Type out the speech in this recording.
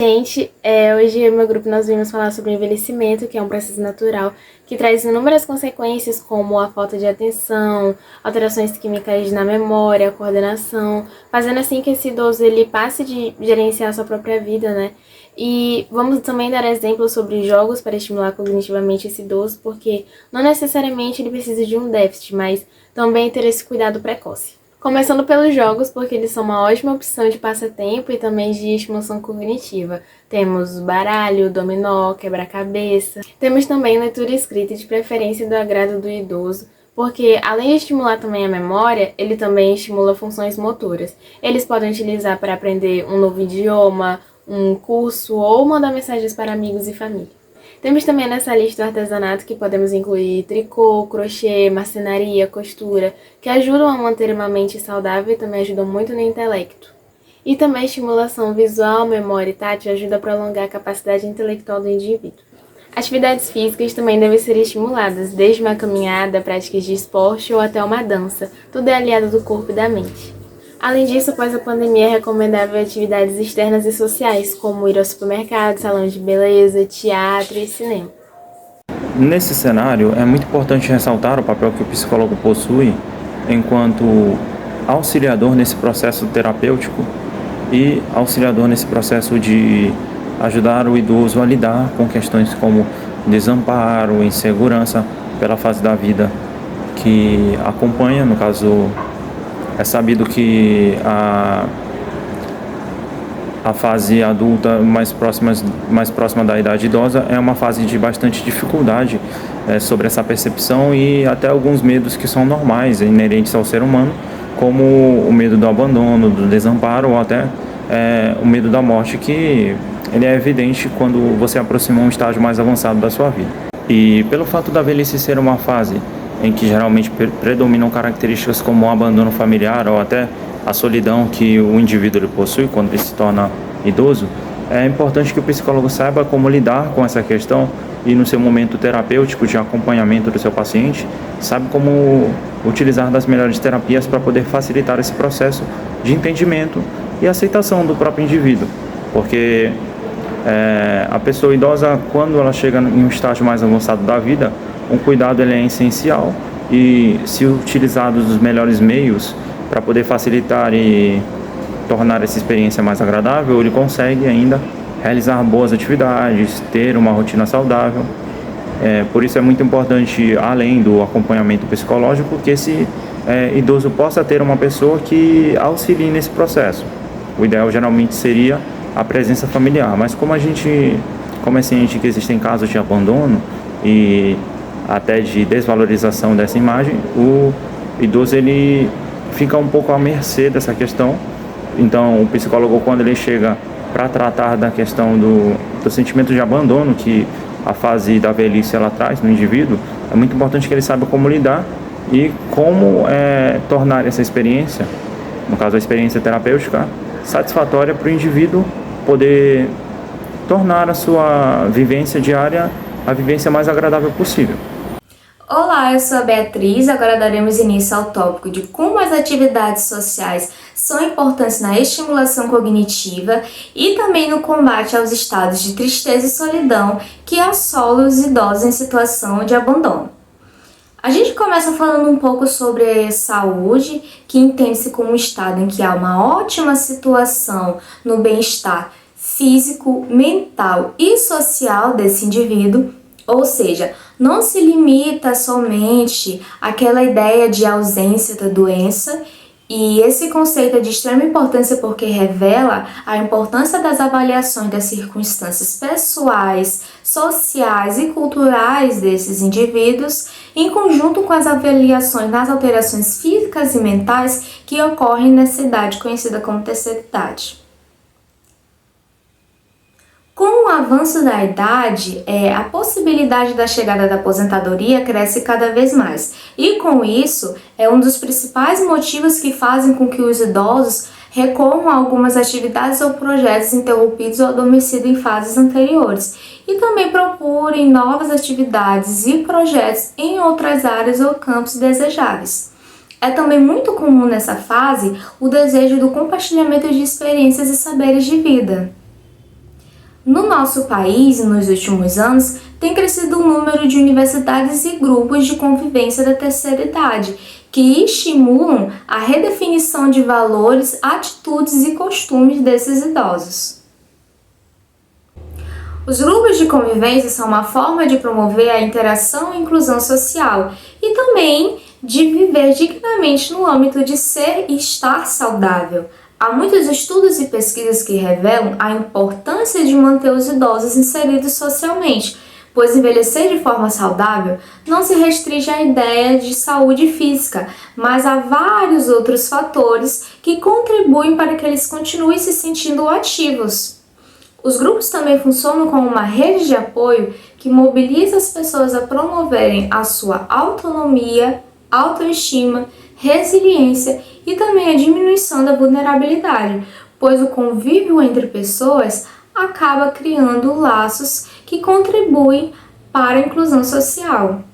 Gente, hoje eu e meu grupo nós vimos falar sobre o envelhecimento, que é um processo natural que traz inúmeras consequências, como a falta de atenção, alterações químicas na memória, coordenação, fazendo assim que esse idoso ele passe de gerenciar a sua própria vida, né? E vamos também dar exemplos sobre jogos para estimular cognitivamente esse idoso, porque não necessariamente ele precisa de um déficit, mas também ter esse cuidado precoce. Começando pelos jogos, porque eles são uma ótima opção de passatempo e também de estimulação cognitiva. Temos baralho, dominó, quebra-cabeça. Temos também leitura escrita de preferência do agrado do idoso, porque além de estimular também a memória, ele também estimula funções motoras. Eles podem utilizar para aprender um novo idioma, um curso ou mandar mensagens para amigos e família. Temos também nessa lista o artesanato, que podemos incluir tricô, crochê, marcenaria, costura, que ajudam a manter uma mente saudável e também ajudam muito no intelecto. E também a estimulação visual, memória e tátil ajuda a prolongar a capacidade intelectual do indivíduo. Atividades físicas também devem ser estimuladas, desde uma caminhada, práticas de esporte ou até uma dança. Tudo é aliado do corpo e da mente. Além disso, após a pandemia, é recomendável atividades externas e sociais, como ir ao supermercado, salão de beleza, teatro e cinema. Nesse cenário, é muito importante ressaltar o papel que o psicólogo possui enquanto auxiliador nesse processo terapêutico e auxiliador nesse processo de ajudar o idoso a lidar com questões como desamparo, insegurança pela fase da vida que acompanha. No caso, é sabido que a fase adulta mais próxima da idade idosa é uma fase de bastante dificuldade sobre essa percepção e até alguns medos que são normais, inerentes ao ser humano, como o medo do abandono, do desamparo ou até o medo da morte, que ele é evidente quando você aproxima um estágio mais avançado da sua vida. E pelo fato da velhice ser uma fase em que geralmente predominam características como o abandono familiar ou até a solidão que o indivíduo possui quando ele se torna idoso, é importante que o psicólogo saiba como lidar com essa questão e no seu momento terapêutico de acompanhamento do seu paciente, sabe como utilizar das melhores terapias para poder facilitar esse processo de entendimento e aceitação do próprio indivíduo, porque a pessoa idosa, quando ela chega em um estágio mais avançado da vida, um cuidado ele é essencial e, se utilizados os melhores meios para poder facilitar e tornar essa experiência mais agradável, ele consegue ainda realizar boas atividades, ter uma rotina saudável. Por isso é muito importante, além do acompanhamento psicológico, que esse idoso possa ter uma pessoa que auxilie nesse processo. O ideal geralmente seria a presença familiar, mas como é ciente que existem casos de abandono e até de desvalorização dessa imagem, o idoso ele fica um pouco à mercê dessa questão. Então o psicólogo, quando ele chega para tratar da questão do sentimento de abandono que a fase da velhice ela traz no indivíduo, é muito importante que ele saiba como lidar e como tornar essa experiência, no caso a experiência terapêutica, satisfatória para o indivíduo poder tornar a sua vivência diária a vivência mais agradável possível. Olá, eu sou a Beatriz. Agora daremos início ao tópico de como as atividades sociais são importantes na estimulação cognitiva e também no combate aos estados de tristeza e solidão que assolam os idosos em situação de abandono. A gente começa falando um pouco sobre a saúde, que entende-se como um estado em que há uma ótima situação no bem-estar físico, mental e social desse indivíduo, ou seja, não se limita somente àquela ideia de ausência da doença, e esse conceito é de extrema importância porque revela a importância das avaliações das circunstâncias pessoais, sociais e culturais desses indivíduos, em conjunto com as avaliações das alterações físicas e mentais que ocorrem nessa idade conhecida como terceira idade. Com o avanço da idade, a possibilidade da chegada da aposentadoria cresce cada vez mais. E com isso, é um dos principais motivos que fazem com que os idosos recorram a algumas atividades ou projetos interrompidos ou adormecidos em fases anteriores. E também procurem novas atividades e projetos em outras áreas ou campos desejáveis. É também muito comum nessa fase o desejo do compartilhamento de experiências e saberes de vida. No nosso país, nos últimos anos, tem crescido o número de universidades e grupos de convivência da terceira idade, que estimulam a redefinição de valores, atitudes e costumes desses idosos. Os grupos de convivência são uma forma de promover a interação e inclusão social e também de viver dignamente no âmbito de ser e estar saudável. Há muitos estudos e pesquisas que revelam a importância de manter os idosos inseridos socialmente, pois envelhecer de forma saudável não se restringe à ideia de saúde física, mas há vários outros fatores que contribuem para que eles continuem se sentindo ativos. Os grupos também funcionam como uma rede de apoio que mobiliza as pessoas a promoverem a sua autonomia, autoestima, resiliência e também a diminuição da vulnerabilidade, pois o convívio entre pessoas acaba criando laços que contribuem para a inclusão social.